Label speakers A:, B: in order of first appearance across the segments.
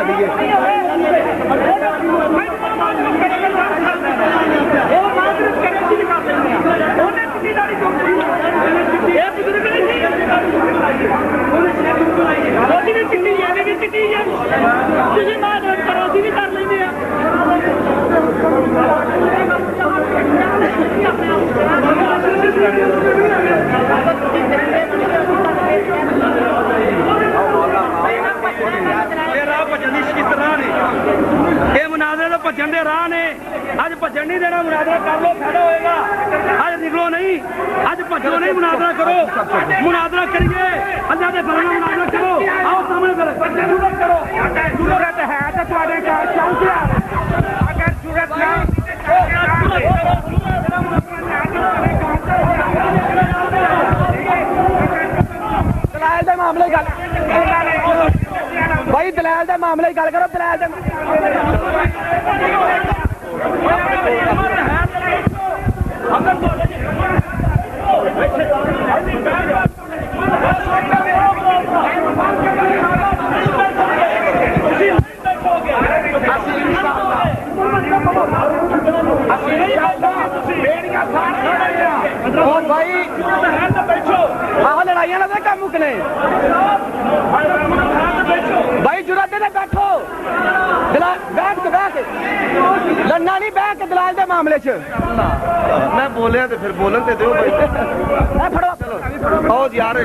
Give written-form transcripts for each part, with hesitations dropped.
A: ਲਾ ਦਈਏ।
B: ਭੱਜਣ ਦੇ ਰਾਹ ਨੇ ਅੱਜ ਭੱਜਣ ਨਹੀਂ ਦੇਣਾ ਮੁਨਾਜ਼ਰਾ ਕਰ ਲੋ ਫਾਇਦਾ ਹੋਏਗਾ ਅੱਜ ਨਿਕਲੋ ਨਹੀਂ ਅੱਜ ਭੱਜੋ ਨਹੀਂ ਮੁਨਾਜ਼ਰਾ ਕਰੋ ਮੁਨਾਜ਼ਰਾ ਕਰੀਏ ਅੱਲਾ ਦੇ ਫਰਮਾਨ ਮੁਨਾਜ਼ਰਾ ਕਰੋ ਆਓ ਸਾਹਮਣੇ ਕਰੋ ਜ਼ਰੂਰਤ ਹੈ ਤਾਂ ਤੁਹਾਡੇ ਘਰ ਚੱਲ ਗਿਆ ਅਗਰ ਜ਼ਰੂਰਤ ਨਹੀਂ ਦਲਾਲ ਦੇ ਮਾਮਲੇ ਗੱਲ ਭਾਈ ਦਲਾਲ ਦੇ ਮਾਮਲੇ ਗੱਲ ਕਰੋ ਦਲਾਲ ਦੇ ਭਾਈ ਆਹ ਲੜਾਈਆਂ ਨਾਲ ਕੰਮ ਮੁੱਕਨੇ ਭਾਈ ਜੁਰਤ ਦੇ ਬੈਠੋ ਦਲਾਲ ਬੈਠ ਕੇ ਲੜਨਾ ਨਹੀਂ ਬਹਿ ਕੇ ਦਲਾਲ ਦੇ ਮਾਮਲੇ 'ਚ
A: ਮੈਂ ਬੋਲਿਆ ਤੇ ਫਿਰ ਬੋਲਣ ਤੇ ਦਿਓ ਭਾਈ
B: ਫੜੋ
A: ਚਲੋ ਆਓ ਯਾਰ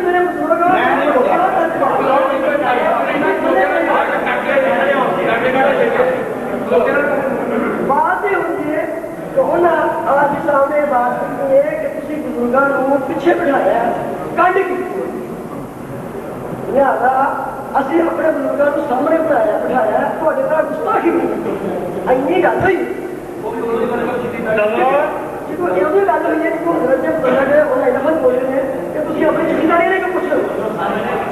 C: ਮੇਰੇ ਬਜ਼ੁਰਗ ਬਾਤ ਇਹ ਹੁੰਦੀ ਹੈ ਕਿ ਉਹਨਾਂ ਅੱਜ ਸਾਹਮਣੇ ਬਾਤ ਕੀਤੀ ਹੈ ਕਿ ਤੁਸੀਂ ਬਜ਼ੁਰਗਾਂ ਨੂੰ ਪਿੱਛੇ ਬਿਠਾਇਆ ਕੱਢ ਕੀਤੀ ਲਿਆਦਾ ਅਸੀਂ ਆਪਣੇ ਬਜ਼ੁਰਗਾਂ ਨੂੰ ਸਾਹਮਣੇ ਬਿਠਾਇਆ ਤੁਹਾਡੇ ਨਾਲ ਗੁਸਤਾਖੀ ਨਹੀਂ ਕੀਤੀ ਇੰਨੀ ਗੱਲ ਹੋਈ ਜਦੋਂ ਇਹੋ ਗੱਲ ਹੋਈ ਹੈ ਕਿ ਉਹ ਜੇ ਬਜ਼ੁਰਗ ਉਹਨਾਂ ਲਫ਼ਜ਼ ਬੋਲੇ ਨੇ ਕਿ ਤੁਸੀਂ ਆਪਣੀ ਜ਼ਿੰਮੇਵਾਰੀ ਲੈ ਕੇ ਪੁੱਛੋ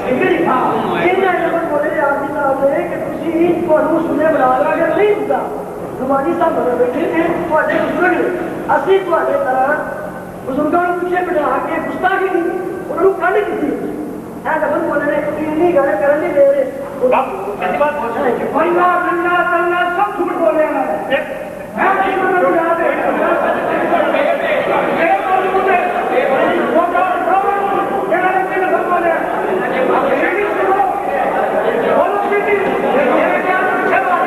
C: ਠੀਕ ਹੈ ਜੀ ਇਹਨਾਂ ਲਫ਼ਜ਼ ਬੋਲੇ ਆਪ ਜੀ ਸਾਹਿਬ ਨੇ ਕਿ ਤੁਸੀਂ ਤੁਹਾਨੂੰ ਸੁਣਨੇ ਬਣਾ ਲਾਂਗੇ ਨਹੀਂ ਹੁੰਦਾ ਜ਼ਮਾਨੀ ਸਾਹਿਬ ਬਣੇ ਬੈਠੇ ਨੇ ਤੁਹਾਡੇ ਬਜ਼ੁਰਗ ਅਸੀਂ ਤੁਹਾਡੇ ਤਰ੍ਹਾਂ ਬਜ਼ੁਰਗਾਂ ਨੂੰ ਪਿੱਛੇ ਬਿਠਾ ਕੇ ਗੁਸਤਾਖੀ ਨਹੀਂ ਉਹਨਾਂ ਨੂੰ ਕੱਢ ਦਿੱਤੀ ਇਹ ਲਫ਼ਜ਼ ਬੋਲੇ ਨੇ ਕਿ ਇੰਨੀ ਗੱਲ ਕਰਨ ਨਹੀਂ ਦੇ ਰਹੇ
B: ਕਿੰਨੀ ਬਾਤ ਬੰਦਾ ਨੰਗਾ ਤੰਗਾ ਸਭ ਝੂਠ ਬੋਲਿਆ ਨਾ ਹੈ ਜੀਵਨ ਨੂੰ ਯਾਦ ਹੈ ਇਹ ਬੋਲੂਗੇ ਉਹ ਤਾਂ ਇਹਨਾਂ ਨੇ ਕਿਹਨੇ ਬੋਲਿਆ ਇਹ ਸੁਣੋ ਬੋਲੋ ਕਿਤੇ ਇਹ ਕਿਆ ਪਿੱਛੇ ਬਾਤ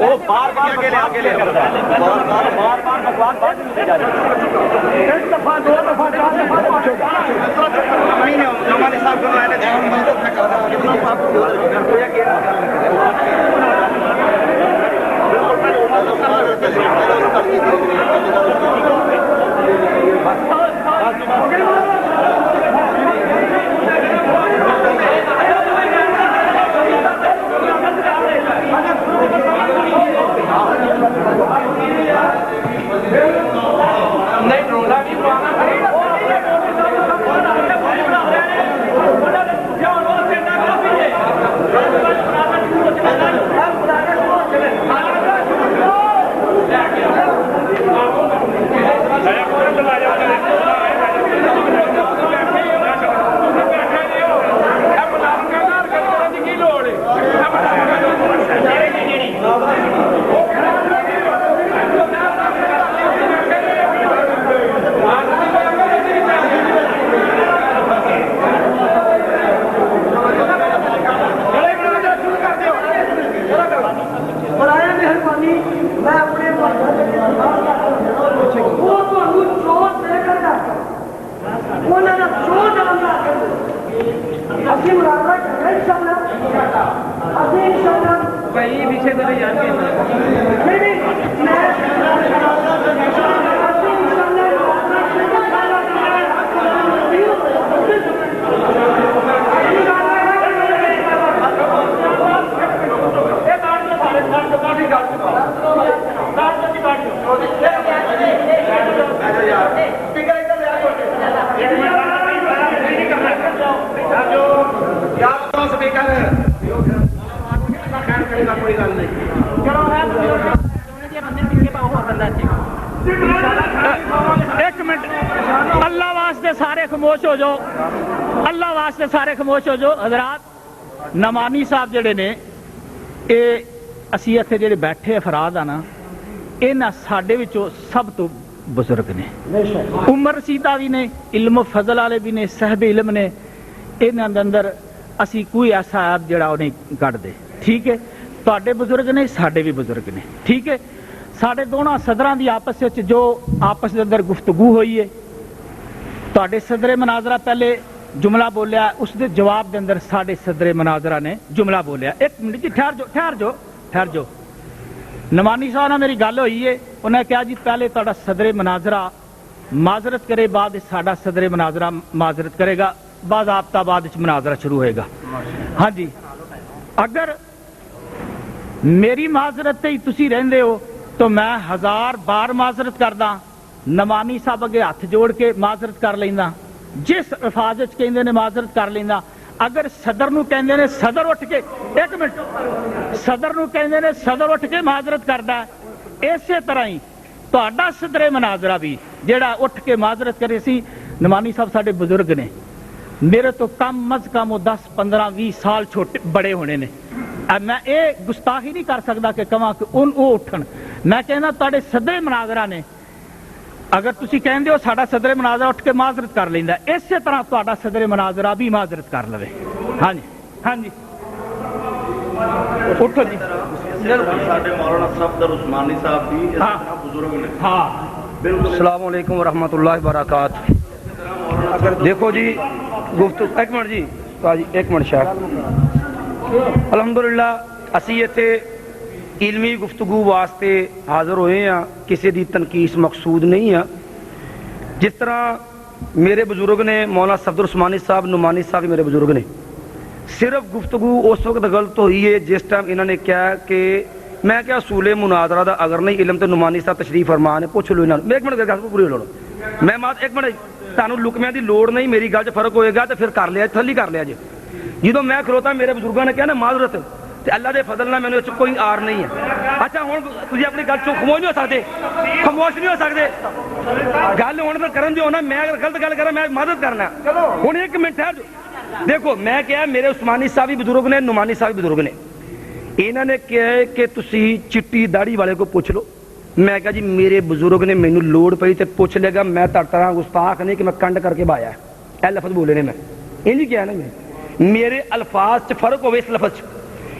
B: وہ بار بار بھگوان بات نہیں جا رہے ایک دفعہ دو دفعہ چار دفعہ
D: واسطے سارے خاموش ہو جاؤ, اللہ واسطے سارے خاموش ہو جاؤ. حضرات نعمانی صاحب جڑے نے یہ اسی اتنے جڑے بیٹھے افراد آ نا یہاں ساڈے وچوں سب تو بزرگ نے, عمر رسیدہ بھی نے, علم و فضل والے بھی نے, صاحب علم نے. یہاں دے اندر اسی کوئی ایسا ایپ جڑا وہ نہیں کٹ دے. ٹھیک ہے, تواڈے بزرگ نے, ساڈے بھی بزرگ نے. ٹھیک ہے, ساڈے دونوں صدراں دی آپس وچ جو آپس دے اندر گفتگو ہوئی ہے, تواڈے صدر مناظرہ پہلے جملہ بولیا, اس دے جواب دے اندر ساڈے صدر مناظرہ نے جملہ بولیا. ایک منٹ جی ٹھہر جو. نعمانی صاحب نال میری گل ہوئی ہے, انہیں کہا جی پہلے تہاڈا صدر مناظرہ معذرت کرے, بعد ساڈا صدر مناظرہ معذرت کرے گا, باضابطہ بعد مناظرہ شروع ہوئے گا. ہاں جی, اگر میری معذرت تے تسی رہندے ہو تو میں 1000 بار معذرت کردا, نعمانی صاحب اگے ہاتھ جوڑ کے معذرت کر لینا, جس الفاظ وچ کہندے نے معذرت کر لینا. اگر صدر نو کہندے نے صدر اٹھ کے, ایک منٹ, صدر نو کہندے نے صدر اٹھ کے معذرت کردا ہے, اسی طرح ہی تہاڈا صدر مناظرہ بھی جیڑا اٹھ کے معذرت کرے. سی نعمانی صاحب ساڈے بزرگ نے, میرے تو کم از کم 10 15 20 سال چھوٹے بڑے ہونے نے. میں یہ گستاخی نہیں کر سکتا کہ کہاں کہ وہ اٹھن. میں کہنا تہاڈے صدر مناظرہ نے, اگر تسی کہندے ہو ساڈا صدر مناظرہ اٹھ کے معذرت کر لیندا, اسی طرح تہاڈا صدر مناظرہ بھی معذرت کر لوے. ہاں جی, ہاں جی, اٹھو جی.
B: ساڈے مولانا صفدر عثمانی صاحب بھی بزرگ نے.
D: ہاں
B: بالکل.
A: السلام علیکم ورحمۃ اللہ وبرکاتہ. دیکھو جی گفتگو, ایک منٹ جی, ایک منٹ شاید. الحمدللہ اسی اتنے علمی گفتگو واسطے حاضر ہوئے ہیں, کسی دی تنقید مقصود نہیں ہے. جس طرح میرے بزرگ نے مولانا صفدر عثمانی صاحب, نعمانی صاحب بھی میرے بزرگ نے. صرف گفتگو اس وقت غلط ہوئی ہے جس ٹائم انہوں نے کہا کہ میں کیا اصول مناظرہ دا اگر نہیں علم تو نعمانی صاحب تشریف فرما نے, پوچھ لو انہوں نے. ایک منٹ گل پوری ہو لو, میں مات ایک منٹ, تانوں لکمیاں دی لوڑ نہیں, میری گل 'چ فرق ہوئے گا تو پھر کر لیا, تھلی کر لیا جی. جدو میں کھلوتا میرے بزرگوں نے کہا نا معذرت, تے اللہ دے فضل نال مینوں کوئی آر نہیں ہے. اچھا ہن تسی اپنی گل چوں خاموش نہیں ہو سکتے, خاموش نہیں ہو سکتے. گل ہن پھر کرن دیو نا, میں اگر غلط گل کرا میں معذرت کرنا. ہن ایک منٹ ٹھہر جو. دیکھو میں کہا میرے عثمانی صاحب بھی بزرگ نے, نعمانی صاحب بھی بزرگ نے. انہوں نے کہا کہ تسی چٹی داڑھی والے کو پوچھ لو. میں کہا جی میرے بزرگ نے مینوں لوڑ پئی تے پوچھ لے گا, میں تہاڈے طرح گستاخ نہیں کہ میں کنڈ کر کے بایا. اے لفظ بولے نے, میں انج کیا نا, میرے الفاظ چ فرق ہوئے اس لفظ چ.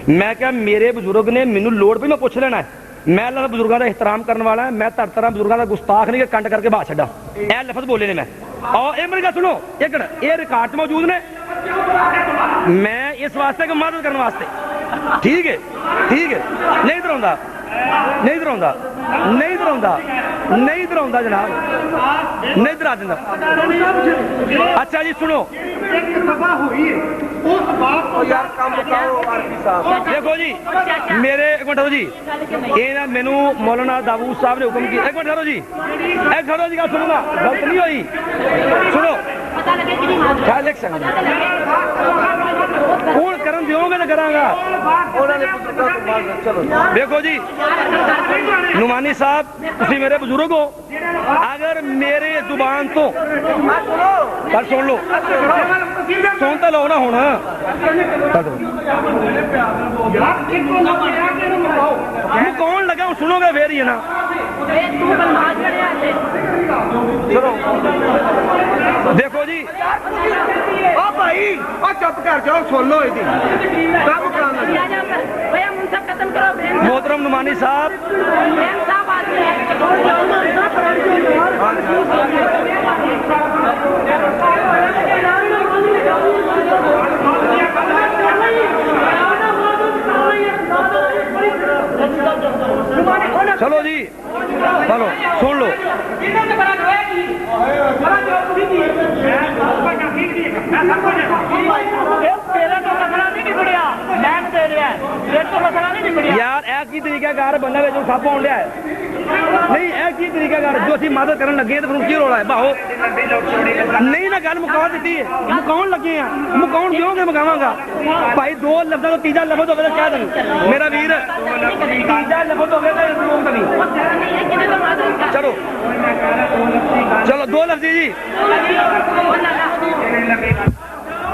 A: میں کہا میرے بزرگ نے مینوں لوڑ پئی میں پوچھ لینا ہے, میں اللہ بزرگاں دا احترام کرنے والا ہے, میں تہاڈے طرح بزرگاں دا گستاخ نہیں کہ کنڈ کر کے با چھڈا. اے لفظ بولے نے میں. اور یہ میری گل سنو, ایک یہ ریکارڈ موجود نے, میں اس واسطے کہ مدد کرنے واسطے. ٹھیک ہے, ٹھیک ہے, نہیں دراؤندا, نہیں دراؤندا, نہیں دراؤندا, نہیں دراؤندا جناب, نہیں درا دیندا. اچھا جی سنو, دیکھو جی میرے ایک منٹ جی, یہ مینو مولانا داؤد صاحب نے حکم کیا. ایک منٹ ٹھہرو جی, ایک ٹھہرو جی, گل سنو نا, غلط نہیں ہوئی, سنو ہوں کرن دیو گے تو کرا گا. دیکھو جی نعمانی صاحب تسی میرے بزرگ ہو, اگر میرے زبان تو گل سن لو, سن تو لو نا. ہوں کون لگا ہوں سنو گے پھر ہی ہے نا. دیکھو جی بھائی چپ کر جاؤ, سن لو. محترم نعمانی صاحب, چلو جی چلو سن لو. یار ایک ہی طریقہ کار بندہ سب آن لیا ہے.
B: نہیں ਇਹ ਕੀ ਤਰੀਕਾ ਕਰ ਜੋ ਅਸੀਂ ਮਦਦ ਕਰਨ ਲੱਗੇ ਤੇ ਫਿਰ ਕੀ ਰੋਲਾ ਹੈ ਬਾਹੋ ਨਹੀਂ ਨਾ ਗੱਲ ਮੁਕਾਉਣ ਦਿੱਤੀ ਹੈ ਮੁਕਾਉਣ ਲੱਗੇ ਆ ਮੁਕਾਉਣ ਦਿਓਗੇ ਮੁਕਾਵਾਂਗਾ ਭਾਈ ਦੋ ਲਫ਼ਜ਼ਾਂ ਤੋਂ ਤੀਜਾ ਲਫ਼ਜ਼ ਹੋਵੇ ਤਾਂ ਕਹਿ ਦੇਣ ਮੇਰਾ ਵੀਰ ਤੀਜਾ ਲਫ਼ਜ਼ ਹੋਵੇ ਤਾਂ ਰੋਕ ਨਹੀਂ ਚਲੋ ਚਲੋ ਦੋ ਲਫ਼ਜ਼ੀ ਜੀ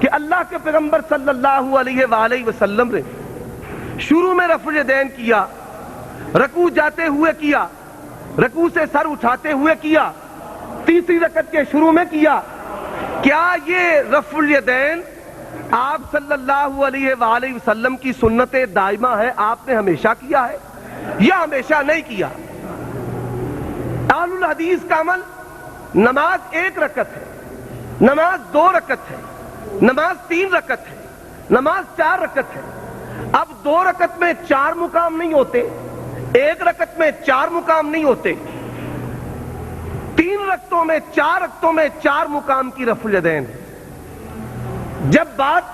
A: کہ اللہ کے پیغمبر صلی اللہ علیہ وآلہ وسلم نے شروع میں رفع الیدین کیا، رکوع جاتے ہوئے کیا، رکوع سے سر اٹھاتے ہوئے کیا، تیسری رکعت کے شروع میں کیا۔ کیا یہ رفع الیدین آپ صلی اللہ علیہ وآلہ وسلم کی سنت دائمہ ہے؟ آپ نے ہمیشہ کیا ہے یا ہمیشہ نہیں کیا؟ اہل الحدیث کا عمل نماز 1 رکعت ہے، نماز 2 رکعت ہے، نماز 3 رکعت ہے، نماز 4 رکعت ہے۔ اب 2 رکعت میں 4 مقام نہیں ہوتے، 1 رکعت میں 4 مقام نہیں ہوتے، 3 رکعتوں میں 4 رکعتوں میں 4 مقام کی رفع الیدین ہے۔ جب بات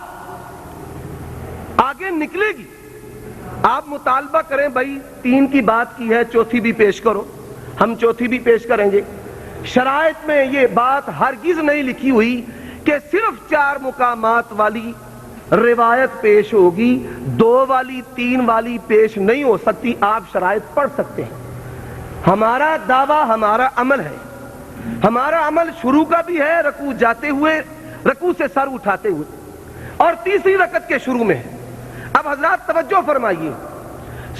A: آگے نکلے گی آپ مطالبہ کریں بھائی 3 کی بات کی ہے، چوتھی بھی پیش کرو، ہم چوتھی بھی پیش کریں گے۔ شرائط میں یہ بات ہرگز نہیں لکھی ہوئی کہ صرف 4 مقامات والی روایت پیش ہوگی، 2 والی 3 والی پیش نہیں ہو سکتی۔ آپ شرائط پڑھ سکتے ہیں۔ ہمارا دعویٰ ہمارا عمل ہے، ہمارا عمل شروع کا بھی ہے، رکوع جاتے ہوئے، رکوع سے سر اٹھاتے ہوئے، اور تیسری رکعت کے شروع میں ہے۔ اب حضرات توجہ فرمائیے،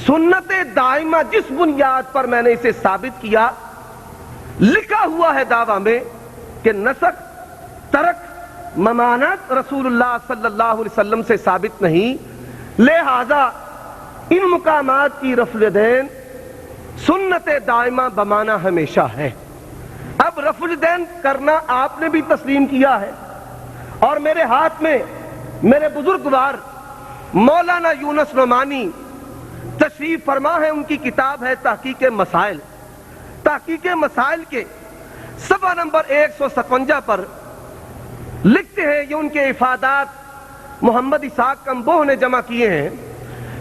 A: سنت دائمہ جس بنیاد پر میں نے اسے ثابت کیا، لکھا ہوا ہے دعویٰ میں کہ نسخ، ترک، ممانعت رسول اللہ صلی اللہ علیہ وسلم سے ثابت نہیں، لہذا ان مقامات کی رفع الیدین سنت دائمہ بمانا ہمیشہ ہے۔ اب رفع الیدین کرنا آپ نے بھی تسلیم کیا ہے، اور میرے ہاتھ میں میرے بزرگوار مولانا یونس نعمانی تشریف فرما ہے، ان کی کتاب ہے تحقیق مسائل۔ تحقیق مسائل کے صفحہ نمبر 157 پر لکھتے ہیں، یہ ان کے افادات محمد اسحاق کمبوہ نے جمع کیے ہیں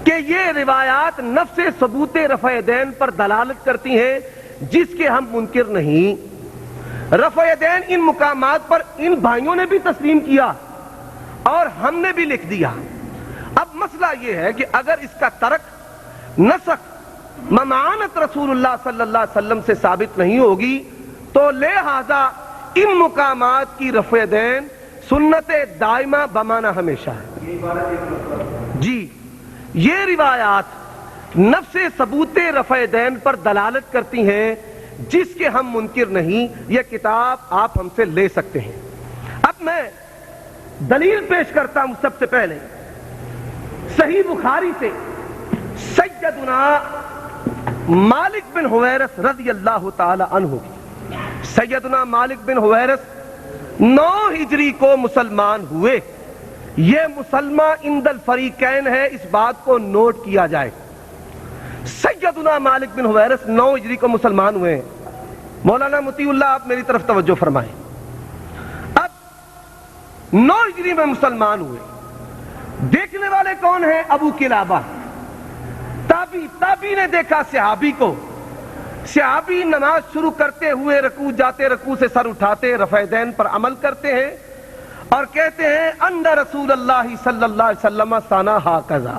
A: کہ یہ روایات نفس ثبوت رفع الیدین پر دلالت کرتی ہیں جس کے ہم منکر نہیں۔ رفع الیدین ان مقامات پر ان بھائیوں نے بھی تسلیم کیا اور ہم نے بھی لکھ دیا۔ اب مسئلہ یہ ہے کہ اگر اس کا ترک، نسخ، ممانعت رسول اللہ صلی اللہ علیہ وسلم سے ثابت نہیں ہوگی تو لہذا ان مقامات کی رفع الیدین سنت دائمہ بمانا ہمیشہ ہے۔ جی، یہ روایات نفس ثبوت رفع الیدین پر دلالت کرتی ہیں جس کے ہم منکر نہیں۔ یہ کتاب آپ ہم سے لے سکتے ہیں۔ اب میں دلیل پیش کرتا ہوں سب سے پہلے صحیح بخاری سے سیدنا مالک بن حویرث رضی اللہ تعالی عنہ کی۔ سیدنا مالک بن حویرث 9 ہجری کو مسلمان ہوئے۔ یہ مسلمان عند الفریقین ہے، اس بات کو نوٹ کیا جائے۔ سیدنا مالک بن حویرث 9 ہجری کو مسلمان ہوئے ہیں۔ مولانا مطیع اللہ آپ میری طرف توجہ فرمائیں۔ اب 9 ہجری میں مسلمان ہوئے، دیکھنے والے کون ہیں؟ ابو قلابہ تابعی نے دیکھا صحابی کو، صحابی نماز شروع کرتے ہوئے رکوع جاتے، رکوع سے سر اٹھاتے، رفع الیدین پر عمل کرتے ہیں اور کہتے ہیں ان رسول اللہ صلی اللہ علیہ وسلم صنع ھکذا۔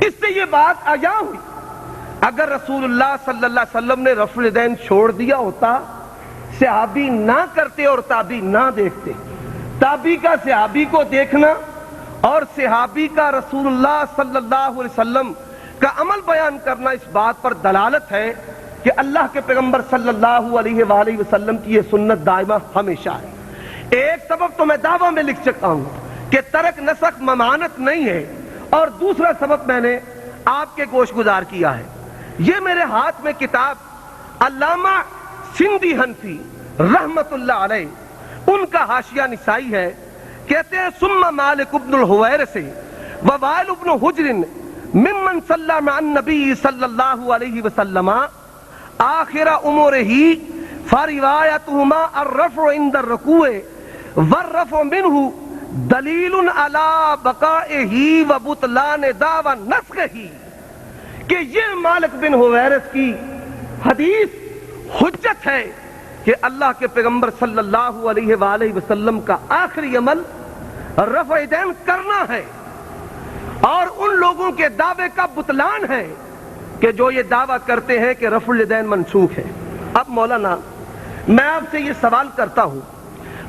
A: اس سے یہ بات آیا ہوئی، اگر رسول اللہ صلی اللہ علیہ وسلم نے رفع الیدین چھوڑ دیا ہوتا، صحابی نہ کرتے اور تابعی نہ دیکھتے، تابعی کا صحابی کو دیکھنا اور صحابی کا رسول اللہ صلی اللہ علیہ وسلم کا عمل بیان کرنا اس بات پر دلالت ہے کہ اللہ کے پیغمبر صلی اللہ علیہ وآلہ وسلم کی یہ سنت دائمہ ہمیشہ ہے۔ ایک سبب تو میں دعویٰ میں لکھ سکتا ہوں کہ ترک، نسخ، ممانعت نہیں ہے، اور دوسرا سبب میں نے آپ کے گوش گزار کیا ہے۔ یہ میرے ہاتھ میں کتاب علامہ سندھی حنفی رحمت اللہ علیہ، ان کا حاشیہ نسائی ہے، کہتے ہیں ثم مالک ابن الحویرث ووائل ابن حجر ممن صلی مع النبی صلی اللہ علیہ وسلم آخر امورہ فروایتہما الرفع عند الرکوع والرفع منہ دلیل علی بقائہ وبطلان دعوی نسخہ، کہ یہ مالک بن حویرث کی حدیث حجت ہے کہ اللہ کے پیغمبر صلی اللہ علیہ وآلہ وسلم کا آخری عمل رفع الیدین کرنا ہے، اور ان لوگوں کے دعوے کا بطلان ہے کہ جو یہ دعویٰ کرتے ہیں کہ رفع الیدین منسوخ ہے۔ اب مولانا میں آپ سے یہ سوال کرتا ہوں،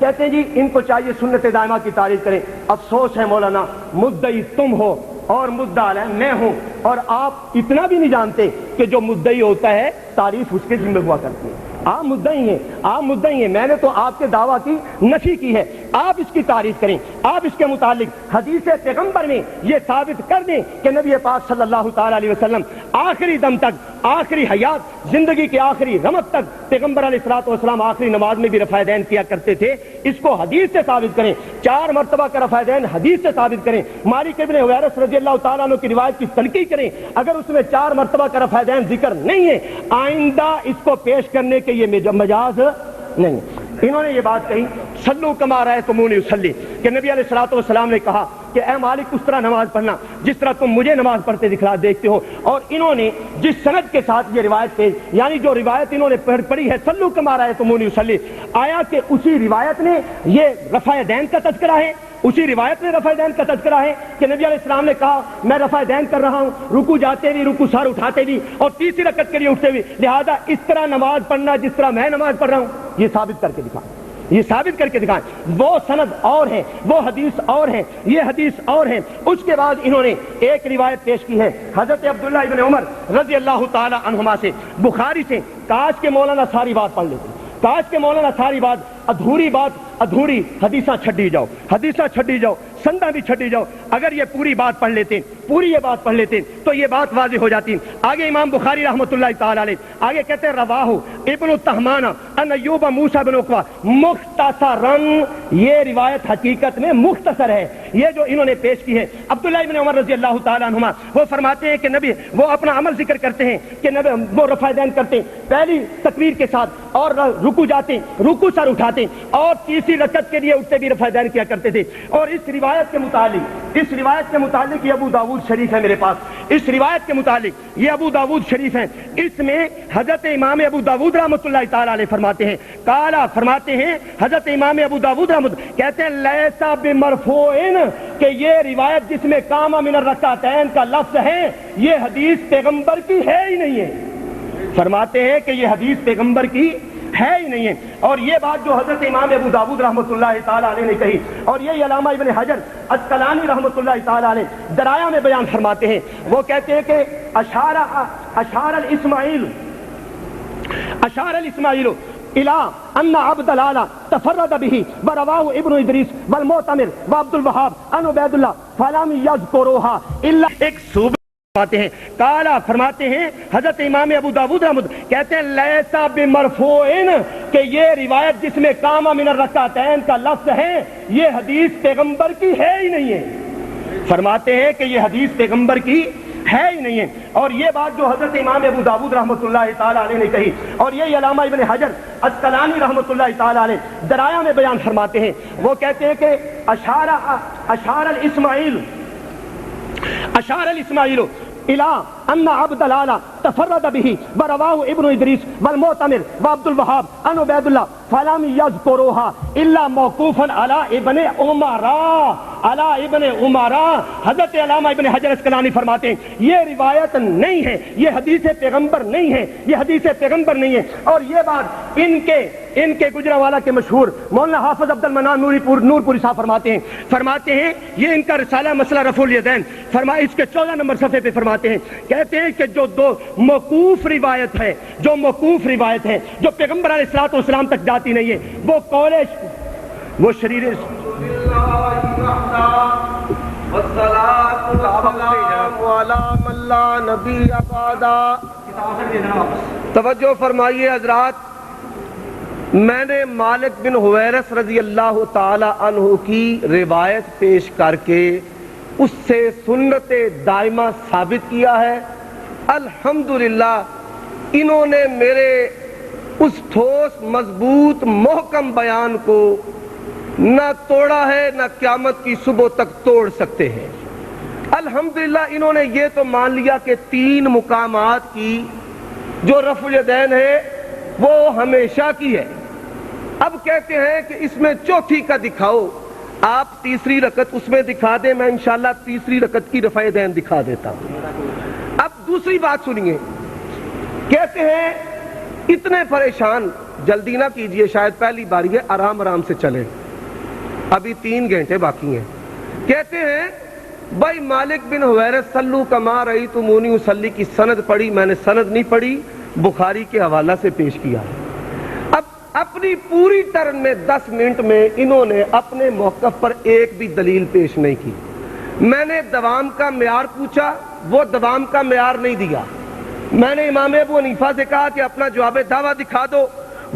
E: کہتے ہیں جی ان کو چاہیے سنت دائمہ کی تعریف کریں. افسوس ہے مولانا، مدعی تم ہو اور مدعا علیہ میں ہوں، اور آپ اتنا بھی نہیں جانتے کہ جو مدعی ہوتا ہے تعریف اس کے ذمہ ہوا کرتی ہے. آپ مدعی ہیں، آپ مدعی ہیں. میں نے تو آپ کے دعویٰ کی نفی کی ہے، آپ اس کی تعریف کریں. آپ اس کے متعلق حدیث پیغمبر میں یہ ثابت کر دیں کہ نبی پاک صلی اللہ تعالی علیہ وسلم آخری دم تک، آخری حیات، زندگی کے آخری رمق تک پیغمبر علیہ الصلوۃ والسلام آخری نماز میں بھی رفع دین کیا کرتے تھے. اس کو حدیث سے ثابت کریں. 4 مرتبہ کا رفع دین حدیث سے ثابت کریں. مالک ابن حویرث رضی اللہ تعالیٰ عنہ کی روایت کی تنقید کریں. اگر اس میں 4 مرتبہ کا رفع دین ذکر نہیں ہے، آئندہ اس کو پیش کرنے کے یہ مجاز نہیں ہے. انہوں نے یہ بات کہی صلو کما رأیتمونی اصلی، کہ نبی علیہ الصلوۃ والسلام نے کہا کہ اے مالک اس طرح نماز پڑھنا جس طرح تم مجھے نماز پڑھتے دکھلا دیکھتے ہو. اور انہوں نے جس سند کے ساتھ یہ روایت پیش، یعنی جو روایت انہوں نے پڑھی ہے صلو کما رأیتمونی اصلی، آیا کہ اسی روایت نے یہ رفع دین کا تذکرہ ہے، اسی روایت میں رفع دین کا تذکرہ ہے کہ نبی علیہ السلام نے کہا میں رفع دین کر رہا ہوں، رکوع جاتے بھی، رکوع سر اٹھاتے بھی، اور تیسری رکعت کے لیے اٹھتے بھی، لہذا اس طرح نماز پڑھنا جس طرح میں نماز پڑھ رہا ہوں. یہ ثابت کر کے دکھائیں، یہ ثابت کر کے دکھائیں. وہ سند اور ہے، وہ حدیث اور ہے، یہ حدیث اور ہے. اس کے بعد انہوں نے ایک روایت پیش کی ہے حضرت عبداللہ ابن عمر رضی اللہ تعالی عنہما سے، بخاری سے. کاش کے مولانا ساری بات پڑھ لیتے، کاش کے مولانا ساری بات، ادھوری بات ادھوری، حدیثہ چھڈی جاؤ، حدیثہ چھڈی جاؤ، سندہ بھی چھڈی جاؤ. اگر یہ پوری بات پڑھ لیتے، پوری یہ بات پڑھ لیتے تو یہ بات واضح ہو جاتی. آگے امام بخاری رحمۃ اللہ تعالی علیہ آگے کہتے ہیں رواہ ابن التہمان ان ایوب موسیٰ بن عقبہ مختصراً. یہ روایت حقیقت میں مختصر ہے، یہ جو انہوں نے پیش کی ہے. عبداللہ ابن عمر رضی اللہ تعالیٰ عنہما وہ فرماتے ہیں کہ نبی وہ اپنا عمل ذکر کرتے ہیں کہ نبی وہ رفع دین کرتے ہیں پہلی تکبیر کے ساتھ، اور رکوع جاتے ہیں، رکوع سر اٹھاتے ہیں، اور تیسری رکعت کے لیے اٹھتے بھی رفع دین کیا کرتے تھے. اور اس روایت کے متعلق، اس روایت کے متعلق یہ ابو داؤد شریف ہے میرے پاس، اس روایت کے متعلق یہ ابو داؤد شریف ہے. اس میں حضرت امام ابو داؤد رحمۃ اللہ تعالی علیہ فرماتے ہیں، کالا فرماتے ہیں حضرت امام ابو داؤد رحمۃ کہتے ہیں لیسا بمرفوع، کہ یہ روایت جس میں قام من الرکعتین کا لفظ ہے یہ حدیث پیغمبر کی ہے ہی نہیں ہے. فرماتے ہیں کہ یہ حدیث پیغمبر کی ہے ہی نہیں ہے. اور یہ بات جو حضرت امام ابو داؤد رحمۃ اللہ تعالی علیہ نے کہی، اور یہ علامہ ابن حجر اسقلانی رحمۃ اللہ تعالی علیہ درایہ میں بیان فرماتے ہیں. وہ کہتے ہیں کہ اشار الاسماعیل الى ان عبد العال تفرد به ورواه ابن ادریس والمعتمر وعبد الوهاب عن عبید اللہ فلم یذکرها الا. ایک صوبہ فرماتے ہیں، کالا فرماتے ہیں حضرت امام ابو داؤد رحمۃ کہتے ہیں لیسا بمرفوع، کہ یہ روایت جس میں قام من الرکعتین کا لفظ ہے یہ حدیث پیغمبر کی ہے ہی نہیں ہے. فرماتے ہیں کہ یہ حدیث پیغمبر کی ہے ہی نہیں ہے. اور یہ بات جو حضرت امام ابو داؤد رحمۃ اللہ تعالی علیہ نے کہی، اور یہ علامہ ابن حجر اسقلانی رحمۃ اللہ تعالی علیہ درایہ میں بیان فرماتے ہیں. وہ کہتے ہیں کہ اشار الاسماعیل الى ان عبد العال تفرد به ورواه ابن ادریس والمعتمر وعبد الوهاب عن عبید اللہ فلم یذکرها الا موقوفا على ابن عمر. حضرت علامہ ابن حجر اسقلانی فرماتے ہیں یہ روایت نہیں ہے، یہ حدیث پیغمبر نہیں ہے، یہ حدیث پیغمبر نہیں ہے. اور یہ بات ان کے گجرانوالہ کے مشہور مولانا حافظ عبد المنان نور پوری صاحب فرماتے ہیں یہ ان کا رسالہ مسئلہ رفع الیدین فرمائے اس کے 14 نمبر صفحے پہ فرماتے ہیں، کہتے ہیں کہ جو دو موقوف روایت ہے، جو موقوف روایت ہے جو پیغمبر علیہ الصلوۃ والسلام تک جاتی نہیں ہے، وہ قول وہ شریر
A: توجہ فرمائیے حضرات. میں نے مالک بن حویرث رضی اللہ تعالی عنہ کی روایت پیش کر کے اس سے سنت دائمہ ثابت کیا ہے. الحمدللہ انہوں نے میرے اس ٹھوس مضبوط محکم بیان کو نہ توڑا ہے، نہ قیامت کی صبح تک توڑ سکتے ہیں. الحمدللہ انہوں نے یہ تو مان لیا کہ 3 مقامات کی جو رفع الیدین ہے وہ ہمیشہ کی ہے. اب کہتے ہیں کہ اس میں چوتھی کا دکھاؤ. آپ تیسری رکعت اس میں دکھا دیں، میں انشاءاللہ تیسری رکعت کی رفع الیدین دکھا دیتا ہوں. اب دوسری بات سنیے، کہتے ہیں اتنے پریشان جلدی نہ کیجئے، شاید پہلی باری ہے، آرام آرام سے چلیں، ابھی 3 گھنٹے باقی ہیں۔ کہتے ہیں بھائی مالک بن حویرث سلو کما رأیتمونی اصلی کی سند پڑھی، میں نے سند نہیں پڑھی، بخاری کے حوالہ سے پیش کیا۔ اب اپنی پوری ٹرن میں 10 منٹ میں انہوں نے اپنے موقف پر ایک بھی دلیل پیش نہیں کی۔ میں نے دوام کا معیار پوچھا، وہ دوام کا معیار نہیں دیا۔ میں نے امام ابو حنیفہ سے کہا کہ اپنا جواب دعویٰ دکھا دو،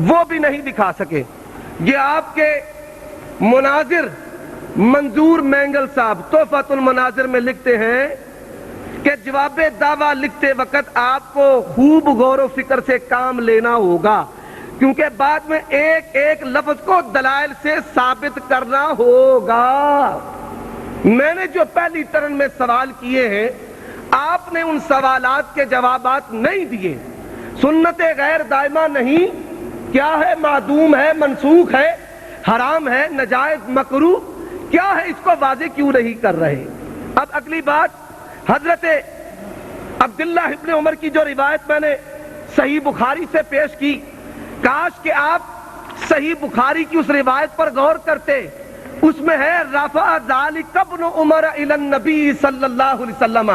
A: وہ بھی نہیں دکھا سکے۔ یہ آپ کے مناظر منظور مینگل صاحب تحفۃ المناظر میں لکھتے ہیں کہ جواب دعویٰ لکھتے وقت آپ کو خوب غور و فکر سے کام لینا ہوگا، کیونکہ بعد میں ایک ایک لفظ کو دلائل سے ثابت کرنا ہوگا۔ میں نے جو پہلی ٹرن میں سوال کیے ہیں، آپ نے ان سوالات کے جوابات نہیں دیے۔ سنت غیر دائمہ نہیں، کیا ہے، معدوم ہے، منسوخ ہے، حرام ہے، ناجائز، مکروہ، کیا ہے، اس کو واضح کیوں نہیں کر رہے؟ اب اگلی بات، حضرت عبداللہ ابن عمر کی جو روایت میں نے صحیح بخاری سے پیش کی، کاش کہ آپ صحیح بخاری کی اس روایت پر غور کرتے۔ اس میں ہے رفع ذلک ابن عمر الی النبی صلی اللہ علیہ وسلم،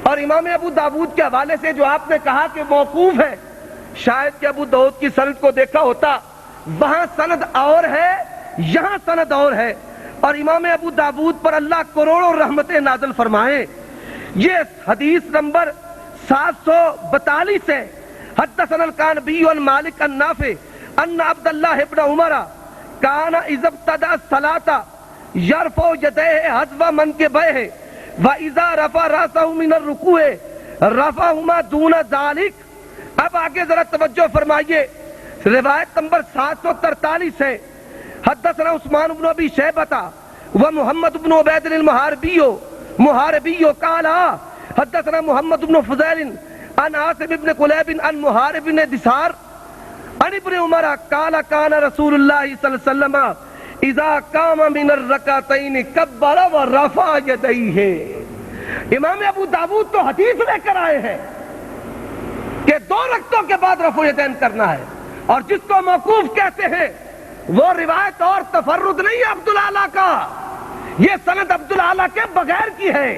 A: اور امام ابو داود کے حوالے سے جو آپ نے کہا کہ موقوف ہے، شاید کہ ابو داود کی سند کو دیکھا ہوتا، وہاں سند اور ہے، یہاں سند اور ہے، اور امام ابو داود پر اللہ کروڑوں رحمتیں نازل فرمائے۔ یہ حدیث نمبر 742 ہے۔ حدثنا القعنبی عن مالک عن نافع ان عبداللہ ابن عمر کان اذا ابتدأ الصلاة یرفع یدیہ حذو منکبیہ واذا رفع رأسہ من الرکوع رفعہما دون ذلک۔ اب آگے ذرا توجہ فرمائیے، روایت نمبر 743 ہے۔ حدثنا عثمان بن ابی شیبہ ومحمد بن عبید المحاربی قال حدثنا محمد بن فضیل عن عاصم بن قلیب عن محارب بن دثار عن ابن عمر قال كان رسول اللہ صلی اللہ علیہ وسلم اذا قام من الرکعتین کبر ورفع یدیہ۔ امام ابو داود تو حدیث لے کر آئے ہیں کہ 2 رکعتوں کے بعد رفع یدین کرنا ہے، اور جس کو موقوف کہتے ہیں وہ روایت اور تفرد نہیں ہے عبدالعالی کا، یہ سند عبدالعالی کے بغیر کی ہے،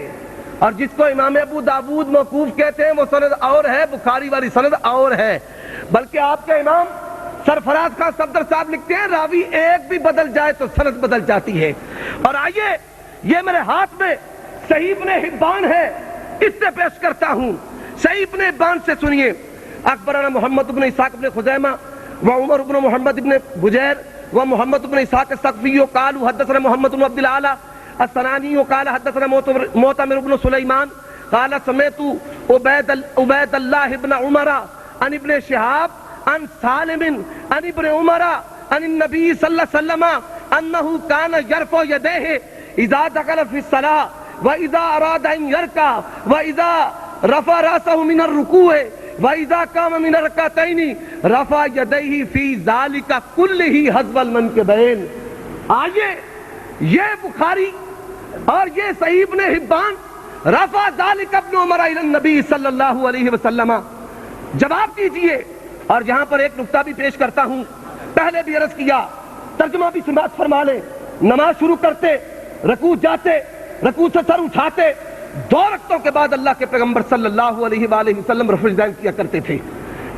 A: اور جس کو امام ابو داود موقوف کہتے ہیں وہ سند اور ہے، بخاری والی سند اور ہے۔ بلکہ آپ کے امام سرفراز خان صفدر صاحب لکھتے ہیں راوی ایک بھی بدل جائے تو سند بدل جاتی ہے۔ اور آئیے، یہ میرے ہاتھ میں صحیح ابن حبان ہے، اس سے پیش کرتا ہوں۔ صحیح ابن حبان سے سنیے، اخبرنا محمد بن اسحاق بن خزیمہ وعمر بن محمد بن بجیر ومحمد بن اسحاق الثقفی قالوا حدثنا محمد بن عبد الاعلى السنانی قال حدثنا معتمر بن سلیمان قال سمعت عبید اللہ بن عمر عن ابن شہاب عن سالم عن ابن عمر عن النبی صلی اللہ علیہ وسلم انه كان يرفع يديه اذا دخل في الصلاة واذا اراد ان يركع واذا رفع رأسه من الركوع وَإِذَا قَامَ مِنَ الرَّكْعَتَيْنِ رَفَعَ يَدَيْهِ فِي ذَلِكَ كُلِّهِ حَذْوَ الْمَنْكِبَيْنِ۔ آئیے، یہ بخاری اور یہ صحیح ابن حبان رفع ذَلِكَ ابن عمر إِلَى النبی صلی اللہ علیہ وسلم، جواب دیجئے۔ اور یہاں پر ایک نقطہ بھی پیش کرتا ہوں، پہلے بھی عرض کیا، ترجمہ بھی سماعت فرما لیں۔ نماز شروع کرتے، رکوع جاتے، رکوع سے سر اٹھاتے، 2 رکعتوں کے بعد اللہ کے پیغمبر صلی اللہ علیہ وآلہ وسلم رفع یدین کیا کرتے تھے۔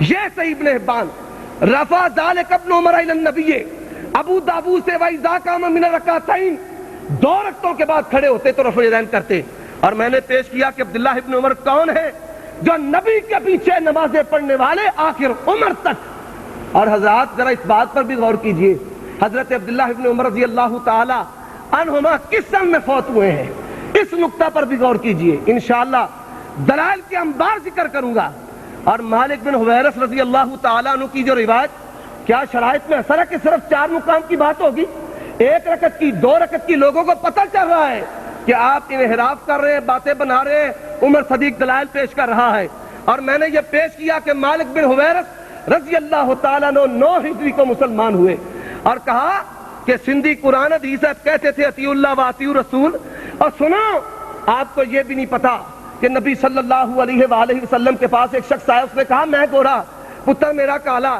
A: یہ صحیح ابن حبان رفع ذلک ابن عمر الی النبی، ابو داود سے وَإِذَا قَامَ مِنَ الرَّكْعَتَيْنِ، 2 رکعتوں کے بعد کھڑے ہوتے تو رفع یدین کرتے۔ اور میں نے پیش کیا کہ عبداللہ ابن عمر کون ہے؟ جو نبی کے پیچھے نمازیں پڑھنے والے آخر عمر تک۔ اور حضرات ذرا اس بات پر بھی غور کیجئے، حضرت عبداللہ ابن عمر رضی اللہ تعالی عنہما کس سن میں فوت ہوئے ہیں، اس نقطہ پر بھی غور کیجئے۔ انشاءاللہ دلائل کے انبار ذکر کروں گا۔ اور مالک بن حویرث رضی اللہ تعالیٰ عنہ کی جو روایت، کیا شرائط میں اثر ہے کہ صرف 4 مقام کی بات ہوگی؟ 1 رکعت کی، 2 رکعت کی، لوگوں کو پتہ چل رہا ہے کہ آپ انحراف کر رہے ہیں، باتیں بنا رہے ہیں، عمر صدیق دلائل پیش کر رہا ہے۔ اور میں نے یہ پیش کیا کہ مالک بن حویرث رضی اللہ تعالیٰ عنہ 9 ہجری کو مسلمان ہوئے، اور کہا کہ سندھی قرآن حدیث کہتے تھے اطیعوا اللہ و اطیعوا الرسول۔ اور سنو، آپ کو یہ بھی نہیں پتا کہ نبی صلی اللہ علیہ وآلہ وسلم کے پاس ایک شخص آیا، اس نے کہا میں گورا، پتر میرا کالا،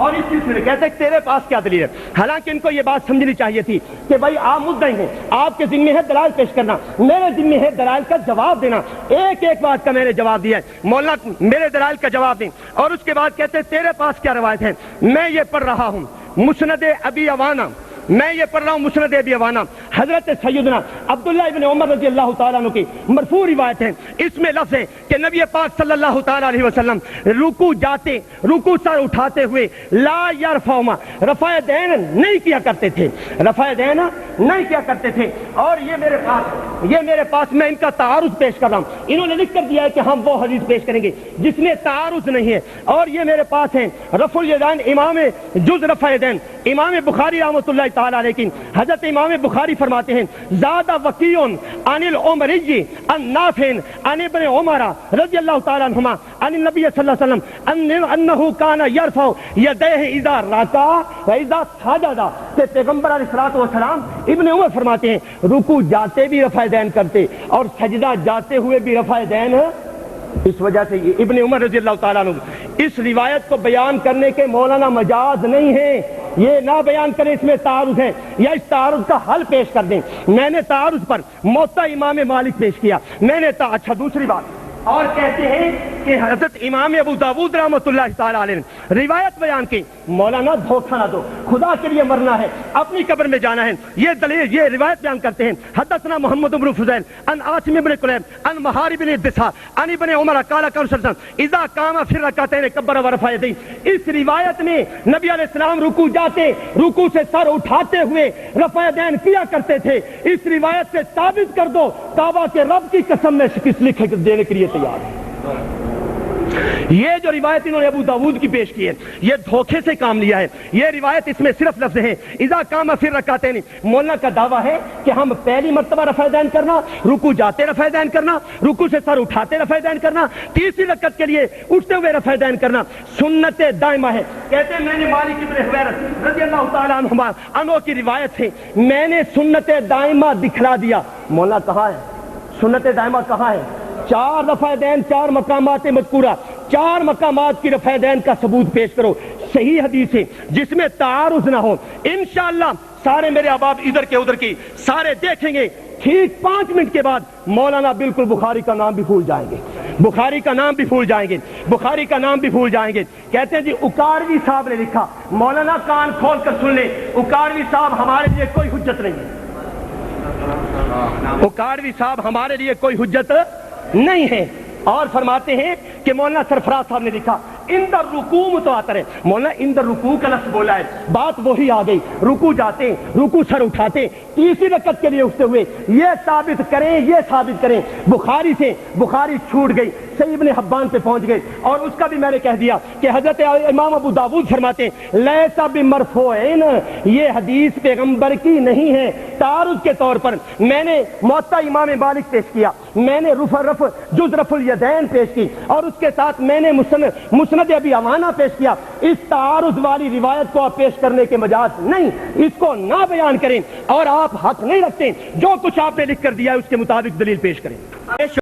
E: اور اس سلسلے کہتے ہیں تیرے پاس کیا دلیل ہے؟ حالانکہ ان کو یہ بات سمجھنی چاہیے تھی کہ بھائی آپ مدعی ہیں، آپ کے ذمہ ہے دلائل پیش کرنا، میرے ذمہ ہے دلائل کا جواب دینا۔ ایک ایک بات کا میں نے جواب دیا ہے، مولانا میرے دلائل کا جواب دیں۔ اور اس کے بعد کہتے ہیں تیرے پاس کیا روایت ہے؟ میں یہ پڑھ رہا ہوں مسند ابی عوانہ، میں یہ پڑھ رہا ہوں مسند ابی عوانہ، حضرت سیدنا عبداللہ ابن عمر رضی اللہ تعالیٰ عنہ کی مرفوع روایت ہے۔ اس میں لفظ ہے کہ نبی پاک صلی اللہ تعالیٰ علیہ وسلم رکوع جاتے، رکوع سر اٹھاتے ہوئے لا یرفعہما، رفع دین نہیں کیا کرتے تھے، رفع دین نہیں کیا کرتے تھے۔ اور یہ میرے پاس میں ان کا تعارض پیش کر رہا ہوں، انہوں نے لکھ کر دیا ہے کہ ہم وہ حدیث پیش کریں گے جس میں تعارض نہیں ہے۔ اور یہ میرے پاس ہے رفع الیدین، امام جز رفع دین، امام بخاری رحمۃ اللہ تعالیٰ علیہ کی، حضرت امام بخاری فرماتے ہیں زاد وکیع عن العمری عن نافع عن ابن عمر رضی اللہ تعالیٰ عنہما عن النبی صلی اللہ علیہ وسلم انہ کان یرفع یدیہ اذا رکع و اذا سجد، کہ پیغمبر علیہ الصلوۃ والسلام ابن عمر فرماتے ہیں رکوع جاتے بھی رفع دین کرتے اور سجدہ جاتے ہوئے بھی رفع دین۔ اس وجہ سے یہ ابن عمر رضی اللہ تعالیٰ عنہ اس روایت کو بیان کرنے کے مولانا مجاز نہیں ہے، یہ نہ بیان کریں اس میں تعارض ہے، یا اس تعارض کا حل پیش کر دیں۔ میں نے تعارض پر موطا امام مالک پیش کیا، میں نے اچھا دوسری بات اور کہتے ہیں کہ حضرت امام ابو داود رحمۃ اللہ تعالیٰ علیہ نے روایت بیان کی، مولانا دھوکہ نہ دو، خدا کے لیے مرنا ہے، اپنی قبر میں جانا ہے۔ یہ دلیل، یہ روایت بیان کرتے ہیں حدثنا محمد بن فضیل عن عاصم بن قلیب عن مہار بن دثار عن ابن عمر قال قال صلی اللہ علیہ وسلم اذا قام فی الرکعتین کبر ورفع یدیہ۔ اس روایت میں نبی علیہ السلام رکوع جاتے، رکوع سے سر اٹھاتے ہوئے رفع دین کیا کرتے تھے۔ اس روایت سے ثابت کر دو، کعبہ کے رب کی قسم میں شکست لکھ دینے کے لیے تیار ہے۔ یہ جو روایت انہوں نے ابو داود کی پیش کی ہے یہ دھوکے سے کام لیا ہے۔ یہ روایت اس میں صرف لفظ ہے اذا قام فی الرکعتین، مولانا کا دعویٰ ہے کہ ہم پہلی مرتبہ رفع دین کرنا، رکوع جاتے رفع دین کرنا، رکوع سے سر اٹھاتے رفع دین کرنا، تیسری رکعت کے لیے اٹھتے ہوئے رفع دین کرنا سنت دائمہ ہے۔ کہتے ہیں میں نے مالک ابن حویرث رضی اللہ تعالیٰ عنہ کی روایت سے میں نے سنت دائمہ دکھلا دیا۔ مولانا کہاں ہے سنت دائمہ؟ کہاں ہے؟ 4 رفع دین، 4 مقامات مذکورہ، 4 مقامات کی رفع دین کا ثبوت پیش کرو، صحیح حدیث ہے جس میں تعارض نہ ہو۔ انشاءاللہ سارے میرے احباب ادھر کے ادھر کی سارے دیکھیں گے، ٹھیک 5 منٹ کے بعد مولانا بالکل بخاری کا نام بھی بھول جائیں گے، بخاری کا نام بھی بھول جائیں گے، بخاری کا نام بھی بھول جائیں گے۔ کہتے ہیں جی اکاروی صاحب نے لکھا، مولانا کان کھول کر سن لیں، اکاروی صاحب ہمارے لیے کوئی حجت نہیں ہے، اکاروی صاحب ہمارے لیے کوئی حجت نہیں ہے۔ اور فرماتے ہیں کہ مولانا سرفراز صاحب نے لکھا اندر رکوع متواتر ہے، مولانا اندر رکوع کا لفظ بولا ہے، بات وہی آ گئی، رکوع جاتے، رکوع سر اٹھاتے، تیسری رکعت کے لیے اٹھتے ہوئے، یہ ثابت کریں، یہ ثابت کریں۔ بخاری سے بخاری چھوٹ گئی، صحیح ابن حبان پہ پہنچ گئی، اور اس کا بھی میں نے کہہ دیا کہ حضرت امام ابو داود فرماتے ہیں لیسا بمرفوعین، یہ حدیث پیغمبر کی نہیں ہے۔ تعارض کے طور پر میں نے موطا امام مالک پیش کیا، میں نے رفع جز رفع الیدین پیش کی، اور اس کے ساتھ میں نے مسند ابی عوانہ پیش کیا۔ اس تعارض والی روایت کو آپ پیش کرنے کے مجاز نہیں، اس کو نہ بیان کریں، اور آپ حق نہیں رکھتے، جو کچھ آپ نے لکھ کر دیا ہے اس کے مطابق دلیل پیش کریں۔